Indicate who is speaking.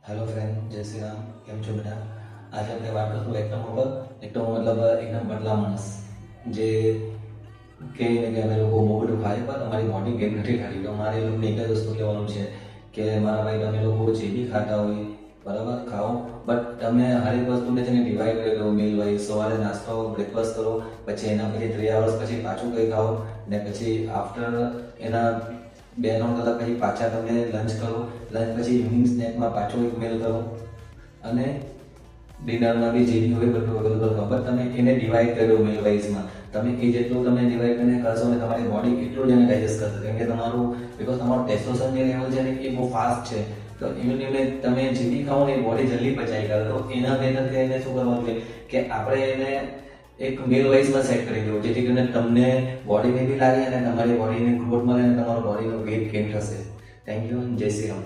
Speaker 1: Hello friend, जय श्री राम। કેમ છો બેટા? આજે આપણે વાત કરશું એકદમ ઉપર એકદમ મતલબ એકદમ પતલા માણસ જે કે અમે લોકો બહુ બધું ખાય પણ અમારી બોડી ગેઇન નથી થતી. તો મારે એ લોકોને એક જ વસ્તુ કહેવાનું છે કે મારા ભાઈ તમે લોકો જે બી ખાતા હોય બરાબર ખાઓ, બટ તમે હરેક વસ્તુને છે ને ડિવાઈડ કરી લો. મીલ વાઇઝ સવારે નાસ્તો બ્રેકફાસ્ટ કરો, પછી એના પછી 3 hours પછી પાછું કંઈ ખાઓ, ને પછી આફ્ટર એના 2-3 કલાક પછી પાછા તમે લંચ કરો. લંચ પછી ઇવનિંગ સ્નેકમાં પાછો એક મેલ કરો અને ડિનરમાં બી જે બી હોય બધું અવેલેબલ કરો. બટ તમે એને ડિવાઈડ કર્યો મેલ વાઇઝમાં. તમે એ જેટલું તમે ડિવાઈડ કરીને કરશો ને તમારી બોડી એટલું જ એને ડાયજેસ્ટ કરશે. કેમ કે તમારું તમારું ટેસ્ટોસ્ટેરોન જે લેવલ છે ને એ બહુ ફાસ્ટ છે. તો ઇમ્યુનિટી તમે જે બી ખાઓ ને એ બોડી જલ્દી પચાવી કરે. તો એના બેટર એને શું કરવાનું છે કે આપણે એને એક મેલ વાઇઝમાં સેટ કરી દેવું, જેથી કરીને તમને બોડીને બી લાગે અને તમારી બોડીની ગ્રોથ મળે અને તમારું બોડીનો વેઇટ ગેઇન થશે. Thank you. જય શ્રી રામ.